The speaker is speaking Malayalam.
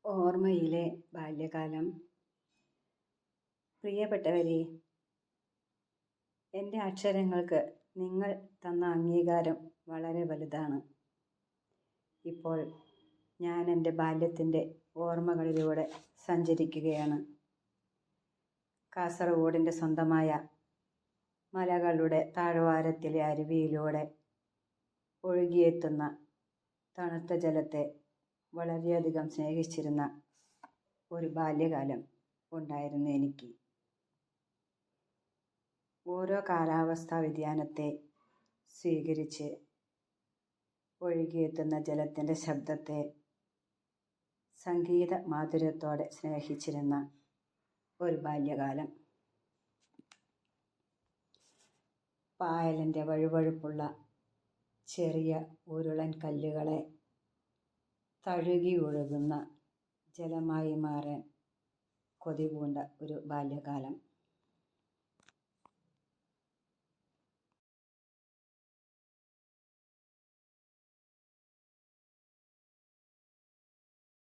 ഓർമ്മയിലെ ബാല്യകാലം. പ്രിയപ്പെട്ടവരെ, എൻ്റെ അക്ഷരങ്ങൾക്ക് നിങ്ങൾ തന്ന അംഗീകാരം വളരെ വലുതാണ്. ഇപ്പോൾ ഞാൻ എൻ്റെ ബാല്യത്തിൻ്റെ ഓർമ്മകളിലൂടെ സഞ്ചരിക്കുകയാണ്. കാസർഗോഡിൻ്റെ സ്വന്തമായ മലകളുടെ താഴ്വാരത്തിലെ അരുവിയിലൂടെ ഒഴുകിയെത്തുന്ന തണുത്ത ജലത്തെ വളരെയധികം സ്നേഹിച്ചിരുന്ന ഒരു ബാല്യകാലം ഉണ്ടായിരുന്നു എനിക്ക്. ഓരോ കാലാവസ്ഥാ വ്യതിയാനത്തെ സ്വീകരിച്ച് ഒഴുകിയെത്തുന്ന ജലത്തിൻ്റെ ശബ്ദത്തെ സംഗീത മാധുര്യത്തോടെ സ്നേഹിച്ചിരുന്ന ഒരു ബാല്യകാലം. പായലിൻ്റെ വഴുവഴുപ്പുള്ള ചെറിയ ഉരുളൻ കല്ലുകളെ തഴുകി ഒഴുകുന്ന ജലമായി മാറാൻ കൊതിപൂണ്ട ഒരു ബാല്യകാലം.